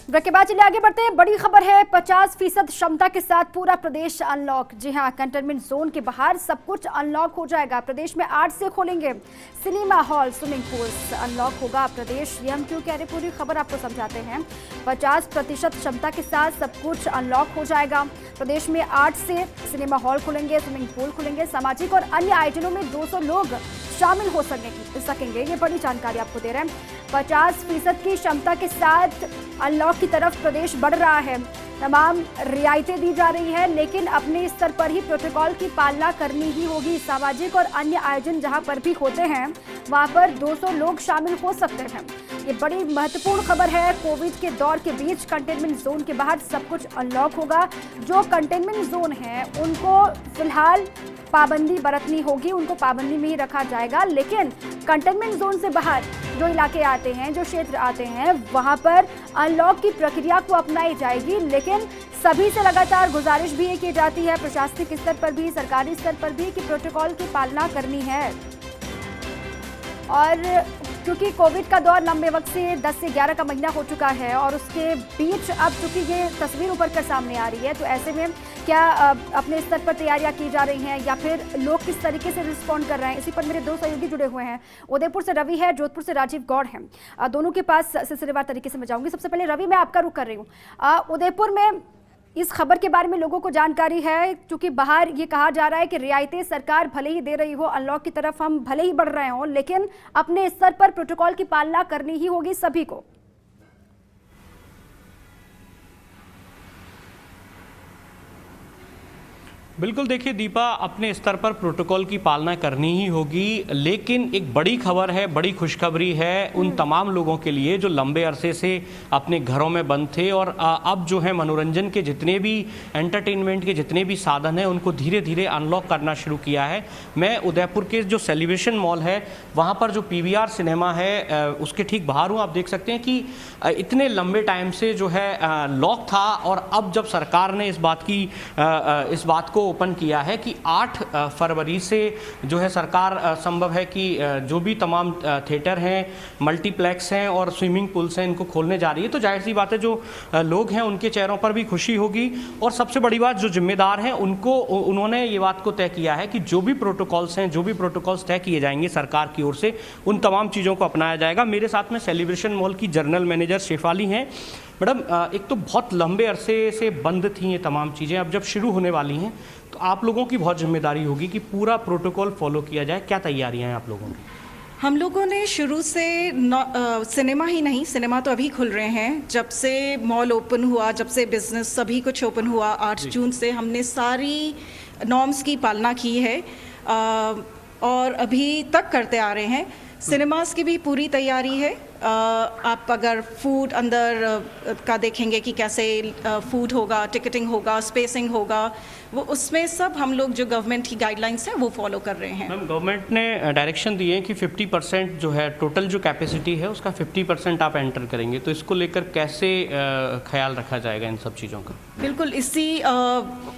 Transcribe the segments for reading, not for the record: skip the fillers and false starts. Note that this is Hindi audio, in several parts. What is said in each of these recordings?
ब्रेक के बाद चलिए आगे बढ़ते हैं। बड़ी खबर है, 50% क्षमता के साथ पूरा प्रदेश अनलॉक। जी हां, कंटेनमेंट जोन के बाहर सब कुछ अनलॉक हो जाएगा। प्रदेश में 8 से खोलेंगे cinema hall, swimming pools, unlock होगा प्रदेश। ये हम क्यों कह रहे, पूरी खबर आपको समझाते हैं। 50% क्षमता के साथ सब कुछ अनलॉक हो जाएगा। प्रदेश में 8 से सिनेमा हॉल खुलेंगे, स्विमिंग पूल खुलेंगे, सामाजिक और अन्य आयोजनों में 200 लोग शामिल हो सकेंगे। ये बड़ी जानकारी आपको दे रहे हैं। 50% की क्षमता के साथ अनलॉक की तरफ प्रदेश बढ़ रहा है। तमाम रियायतें दी जा रही है, लेकिन अपने स्तर पर ही प्रोटोकॉल की पालना करनी ही होगी। सामाजिक और अन्य आयोजन जहां पर भी होते हैं वहां पर 200 लोग शामिल हो सकते हैं। ये बड़ी महत्वपूर्ण खबर है। कोविड के दौर के बीच कंटेनमेंट जोन के बाहर सब कुछ अनलॉक होगा। जो कंटेनमेंट जोन है उनको फिलहाल पाबंदी बरतनी होगी, उनको पाबंदी में ही रखा जाएगा। लेकिन कंटेनमेंट जोन से बाहर जो इलाके आते हैं, जो क्षेत्र आते हैं, वहां पर अनलॉक की प्रक्रिया को अपनाई जाएगी। लेकिन सभी से लगातार गुजारिश भी ये की जाती है, प्रशासनिक स्तर पर भी, सरकारी स्तर पर भी, कि प्रोटोकॉल की पालना करनी है। और क्योंकि कोविड का दौर लंबे वक्त से 10 से 11 का महीना हो चुका है और उसके बीच अब चूंकि ये तस्वीर उभर कर सामने आ रही है, तो ऐसे में क्या अपने स्तर पर तैयारियां की जा रही हैं या फिर लोग किस तरीके से रिस्पॉन्ड कर रहे हैं, इसी पर मेरे 2 सहयोगी जुड़े हुए हैं। उदयपुर से रवि है, जोधपुर से राजीव गौड़ हैं। दोनों के पास सिलसिलेवार तरीके से मैं जाऊँगी। सबसे पहले रवि, मैं आपका रुख कर रही हूँ। उदयपुर में इस खबर के बारे में लोगों को जानकारी है, क्योंकि बाहर ये कहा जा रहा है कि रियायतें सरकार भले ही दे रही हो, अनलॉक की तरफ हम भले ही बढ़ रहे हों, लेकिन अपने स्तर पर प्रोटोकॉल की पालना करनी ही होगी सभी को। बिल्कुल, देखिए दीपा, अपने स्तर पर प्रोटोकॉल की पालना करनी ही होगी। लेकिन एक बड़ी खबर है, बड़ी खुशखबरी है उन तमाम लोगों के लिए जो लंबे अरसे से अपने घरों में बंद थे और अब जो है मनोरंजन के जितने भी, एंटरटेनमेंट के जितने भी साधन हैं उनको धीरे धीरे अनलॉक करना शुरू किया है। मैं उदयपुर के जो सेलिब्रेशन मॉल है वहाँ पर जो PVR सिनेमा है उसके ठीक बाहर हूँ। आप देख सकते हैं कि इतने लंबे टाइम से जो है लॉक था और अब जब सरकार ने इस बात को ओपन किया है कि 8 फरवरी से जो है सरकार संभव है कि जो भी तमाम थिएटर हैं, मल्टीप्लेक्स हैं और स्विमिंग पूल्स हैं, इनको खोलने जा रही है। तो जाहिर सी बात है जो लोग हैं उनके चेहरों पर भी खुशी होगी। और सबसे बड़ी बात, जो जिम्मेदार हैं उन्होंने ये बात को तय किया है कि जो भी प्रोटोकॉल्स हैं, जो भी प्रोटोकॉल्स तय किए जाएंगे सरकार की ओर से, उन तमाम चीज़ों को अपनाया जाएगा। मेरे साथ में सेलिब्रेशन मॉल की जनरल मैनेजर शेफाली हैं। मैडम, एक तो बहुत लंबे अरसे से बंद थी ये तमाम चीज़ें, अब जब शुरू होने वाली हैं तो आप लोगों की बहुत जिम्मेदारी होगी कि पूरा प्रोटोकॉल फॉलो किया जाए। क्या तैयारियां हैं आप लोगों की? हम लोगों ने शुरू से सिनेमा ही नहीं, सिनेमा तो अभी खुल रहे हैं, जब से मॉल ओपन हुआ, जब से बिजनेस सभी कुछ ओपन हुआ 8 जून से, हमने सारी नॉर्म्स की पालना की है और अभी तक करते आ रहे हैं। सिनेमास की भी पूरी तैयारी है। आप अगर फूड अंदर का देखेंगे कि कैसे फूड होगा, टिकटिंग होगा, स्पेसिंग होगा, वो उसमें सब हम लोग जो गवर्नमेंट की गाइडलाइंस हैं वो फॉलो कर रहे हैं। मैम, गवर्नमेंट ने डायरेक्शन दिए हैं कि 50% जो है टोटल जो कैपेसिटी है उसका 50% आप एंटर करेंगे, तो इसको लेकर कैसे ख्याल रखा जाएगा इन सब चीज़ों का? बिल्कुल,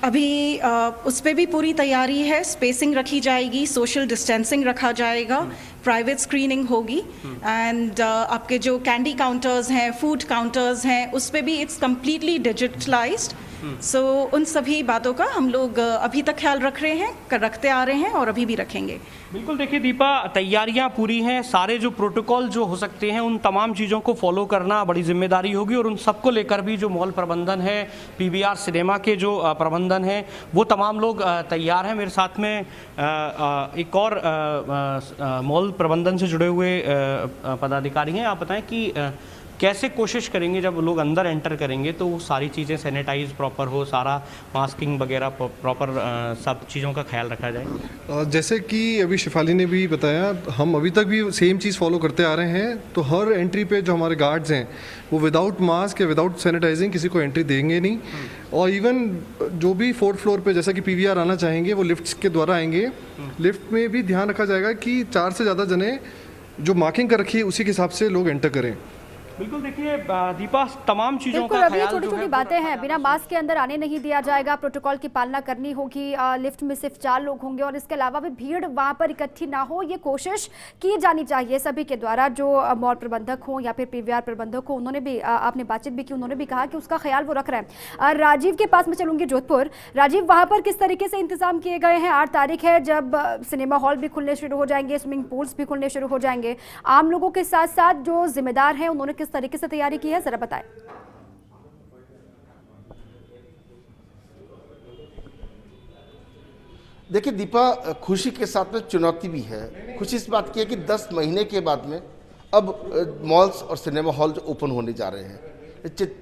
अभी उस पर भी पूरी तैयारी है। स्पेसिंग रखी जाएगी, सोशल डिस्टेंसिंग रखा जाएगा, प्राइवेट स्क्रीनिंग होगी एंड आपके जो कैंडी काउंटर्स हैं, फूड काउंटर्स हैं, उस पर भी इट्स कम्प्लीटली डिजिटलाइज्ड। सो उन सभी बातों का हम लोग अभी तक ख्याल रख रहे हैं, रखते आ रहे हैं और अभी भी रखेंगे। बिल्कुल, देखिए दीपा, तैयारियां पूरी हैं। सारे जो प्रोटोकॉल जो हो सकते हैं उन तमाम चीज़ों को फॉलो करना बड़ी जिम्मेदारी होगी और उन सबको लेकर भी जो मॉल प्रबंधन है, PVR सिनेमा के जो प्रबंधन है, वो तमाम लोग तैयार हैं। मेरे साथ में एक और मॉल प्रबंधन से जुड़े हुए पदाधिकारी हैं। आप बताएं कि कैसे कोशिश करेंगे जब लोग अंदर एंटर करेंगे तो वो सारी चीज़ें सैनिटाइज प्रॉपर हो, सारा मास्किंग वगैरह प्रॉपर सब चीज़ों का ख्याल रखा जाए? जैसे कि अभी शिफाली ने भी बताया, हम अभी तक भी सेम चीज़ फॉलो करते आ रहे हैं। तो हर एंट्री पे जो हमारे गार्ड्स हैं वो विदाउट मास्क या विदाउट सैनिटाइजिंग किसी को एंट्री देंगे नहीं। और इवन जो भी 4th फ्लोर पे जैसा कि PVR आना चाहेंगे वो लिफ्ट्स के द्वारा आएंगे। लिफ्ट में भी ध्यान रखा जाएगा कि 4 से ज़्यादा जने जो मार्किंग कर रखी है उसी के हिसाब से लोग एंटर करें। बिल्कुल, देखिए दीपा, तमाम चीज़ों बिल्कुल का रवि, ख्याल छोटी जो है छोटी पूरा बातें हैं, प्रयास बिना मास्क के अंदर आने नहीं दिया जाएगा, प्रोटोकॉल की पालना करनी होगी, लिफ्ट में सिर्फ 4 लोग होंगे और इसके अलावा भी भीड़ वहां पर इकट्ठी ना हो, ये कोशिश की जानी चाहिए सभी के द्वारा। जो मॉल प्रबंधक हो या फिर पीवीआर प्रबंधक हो, उन्होंने भी आपने बातचीत भी की, उन्होंने भी कहा कि उसका ख्याल वो रख रहे हैं। राजीव के पास में चलूंगी, जोधपुर। राजीव, वहां पर किस तरीके से इंतजाम किए गए हैं? 8 तारीख है जब सिनेमा हॉल भी खुलने शुरू हो जाएंगे, स्विमिंग पूल्स भी खुलने शुरू हो जाएंगे, आम लोगों के साथ साथ जो जिम्मेदार हैं उन्होंने किस तरीके से तैयारी की है, जरा बताएं। देखिए दीपा, खुशी के साथ में चुनौती भी है। खुशी इस बात की है कि 10 महीने के बाद में अब मॉल्स और सिनेमा हॉल जो ओपन होने जा रहे हैं।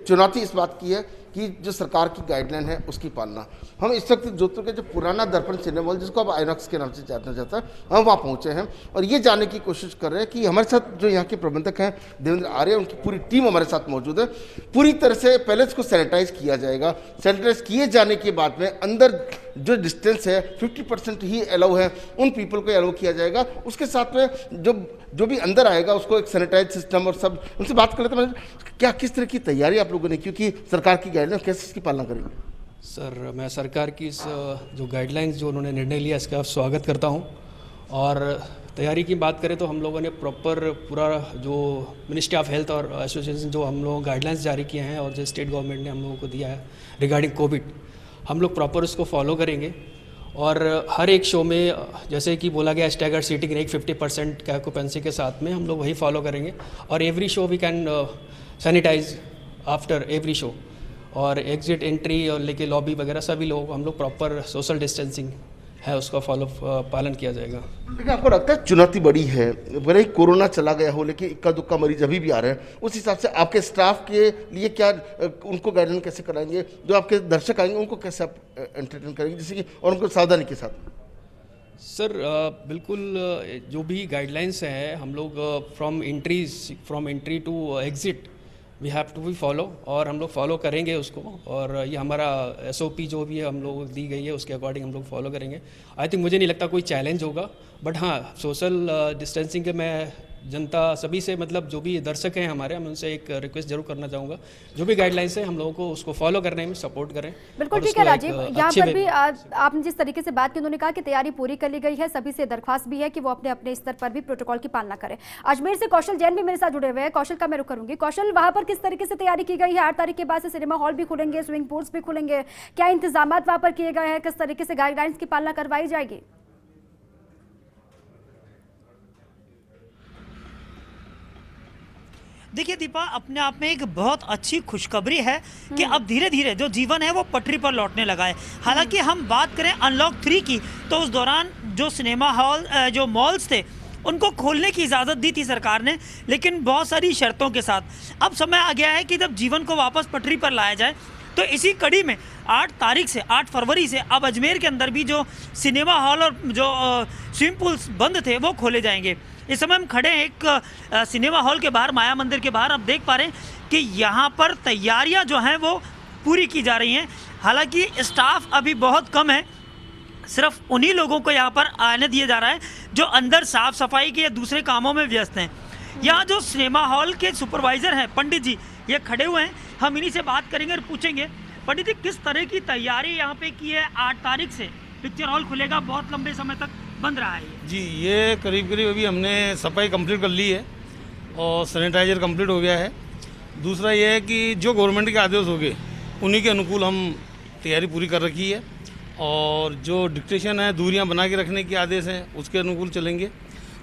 चुनौती इस बात की है कि जो सरकार की गाइडलाइन है उसकी पालना। हम इस वक्त जोधपुर के जो पुराना दर्पण सिनेमा हॉल, जिसको अब आइनॉक्स के नाम से जाना जाता है, हम वहाँ पहुँचे हैं और ये जानने की कोशिश कर रहे हैं कि हमारे साथ जो यहाँ के प्रबंधक हैं देवेंद्र आर्य, उनकी पूरी टीम हमारे साथ मौजूद है। पूरी तरह से पहले इसको सैनिटाइज किया जाएगा। सैनिटाइज किए जाने के बाद में अंदर जो डिस्टेंस है 50% ही अलाउ है, उन पीपल को अलाउ किया जाएगा। उसके साथ में जो भी अंदर आएगा उसको एक सैनिटाइज सिस्टम और सब, उनसे बात कर लेते हैं क्या किस तरह की तैयारी आप लोगों ने, क्योंकि सरकार की गाइडलाइन कैसे इसकी पालना करेंगे? सर, मैं सरकार की इस जो गाइडलाइंस जो उन्होंने निर्णय लिया इसका स्वागत करता हूं। और तैयारी की बात करें तो हम लोगों ने प्रॉपर पूरा जो मिनिस्ट्री ऑफ हेल्थ और एसोसिएशन जो हम लोग गाइडलाइंस जारी किए हैं और जो स्टेट गवर्नमेंट ने हम लोगों को दिया है रिगार्डिंग कोविड, हम लोग प्रॉपर उसको फॉलो करेंगे। और हर एक शो में जैसे कि बोला गया स्टैगर्ड सीटिंग एक 50% के ऑक्यूपेंसी के साथ में हम लोग वही फॉलो करेंगे। और every show we can sanitise after every show, और एग्जिट एंट्री और लेके लॉबी वगैरह सभी लोग हम लोग प्रॉपर सोशल डिस्टेंसिंग है उसका पालन किया जाएगा। लेकिन आपको लगता है चुनौती बड़ी है, भले ही कोरोना चला गया हो लेकिन इक्का दुक्का मरीज अभी भी आ रहे हैं, उस हिसाब से आपके स्टाफ के लिए क्या उनको गाइडलाइन कैसे कराएंगे, जो आपके दर्शक आएंगे उनको कैसे आप एंटरटेन करेंगे, जैसे कि और उनको सावधानी के साथ? सर बिल्कुल, जो भी गाइडलाइंस हैं हम लोग from entry to exit we have to be follow, और हम लोग फॉलो करेंगे उसको। और ये हमारा SOP जो भी है हम लोग दी गई है उसके अकॉर्डिंग हम लोग फॉलो करेंगे। आई थिंक मुझे नहीं लगता कोई चैलेंज होगा, बट हाँ सोशल डिस्टेंसिंग के मैं जनता सभी से, मतलब जो भी दर्शक हैं हमारे, हम उनसे एक रिक्वेस्ट जरूर करना चाहूँगा, जो भी गाइडलाइंस है हम लोगों को उसको फॉलो करने में सपोर्ट करें। बिल्कुल ठीक है राजीव, यहाँ पर भी आपने जिस तरीके से बात की, उन्होंने कहा कि तैयारी पूरी कर ली गई है, सभी से दरख्वास्त भी है कि वो अपने अपने स्तर पर भी प्रोटोकॉल की पालना करें। अजमेर से कौशल जैन भी मेरे साथ जुड़े हुए हैं, कौशल का मैं रुख करूंगी। कौशल, वहां पर किस तरीके से तैयारी की गई है? 8 तारीख के बाद से सिनेमा हॉल भी खुलेंगे, स्विमिंग पूल्स भी खुलेंगे, क्या इंतजाम वहां पर किए गए हैं, किस तरीके से गाइडलाइंस की पालना करवाई जाएगी? देखिए दीपा, अपने आप में एक बहुत अच्छी खुशखबरी है कि अब धीरे धीरे जो जीवन है वो पटरी पर लौटने लगा है। हालांकि हम बात करें अनलॉक 3 की, तो उस दौरान जो सिनेमा हॉल, जो मॉल्स थे, उनको खोलने की इजाज़त दी थी सरकार ने, लेकिन बहुत सारी शर्तों के साथ। अब समय आ गया है कि जब जीवन को वापस पटरी पर लाया जाए, तो इसी कड़ी में 8 तारीख से 8 फरवरी से अब अजमेर के अंदर भी जो सिनेमा हॉल और जो स्विमिंग पूल्स बंद थे वो खोले जाएंगे। इस समय हम खड़े हैं एक सिनेमा हॉल के बाहर, माया मंदिर के बाहर। अब देख पा रहे हैं कि यहाँ पर तैयारियाँ जो हैं वो पूरी की जा रही हैं। हालांकि स्टाफ अभी बहुत कम है, सिर्फ उन्हीं लोगों को यहाँ पर आने दिया जा रहा है जो अंदर साफ सफाई के या दूसरे कामों में व्यस्त हैं। यहाँ जो सिनेमा हॉल के सुपरवाइज़र हैं पंडित जी, ये खड़े हुए हैं, हम इन्हीं से बात करेंगे और पूछेंगे पंडित जी किस तरह की तैयारी यहाँ पे की है। 8 तारीख से पिक्चर हॉल खुलेगा, बहुत लंबे समय तक बंद रहा है जी। ये करीब करीब अभी हमने सफाई कंप्लीट कर ली है और सैनिटाइजर कंप्लीट हो गया है। दूसरा ये है कि जो गवर्नमेंट के आदेश हो गए उन्हीं के अनुकूल हम तैयारी पूरी कर रखी है, और जो डिक्टेशन है, दूरियां बना के रखने के आदेश हैं, उसके अनुकूल चलेंगे।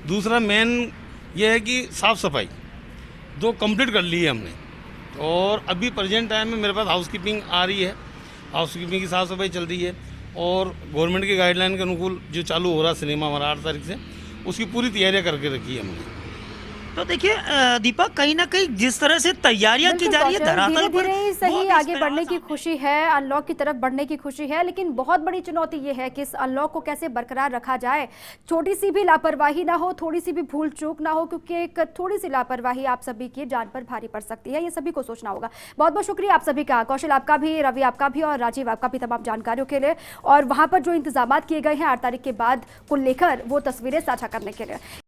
दूसरा मेन ये है कि साफ़ सफाई जो कंप्लीट कर ली है हमने, और अभी प्रेजेंट टाइम में मेरे पास हाउसकीपिंग आ रही है, हाउसकीपिंग की साफ़ सफाई चल रही है, और गवर्नमेंट की गाइडलाइन के अनुकूल जो चालू हो रहा है सिनेमा हमारा 8 तारीख से, उसकी पूरी तैयारियां करके रखी है हमने। तो देखिए दीपक, कहीं ना कहीं जिस तरह से तैयारियां की जा रही है धरातल पर, धीरे सही आगे बढ़ने की खुशी है, अनलॉक की तरफ बढ़ने की खुशी है, लेकिन बहुत बड़ी चुनौती ये है कि इस अनलॉक को कैसे बरकरार रखा जाए। छोटी सी भी लापरवाही ना हो, थोड़ी सी भी भूल चूक ना हो, क्योंकि एक थोड़ी सी लापरवाही आप सभी की जान पर भारी पड़ सकती है। ये सभी को सोचना होगा। बहुत बहुत शुक्रिया आप सभी का, कौशल आपका भी, रवि आपका भी, और राजीव आपका भी, तमाम जानकारियों के लिए, और वहां पर जो इंतजाम किए गए हैं 8 तारीख के बाद को लेकर वो तस्वीरें साझा करने के लिए।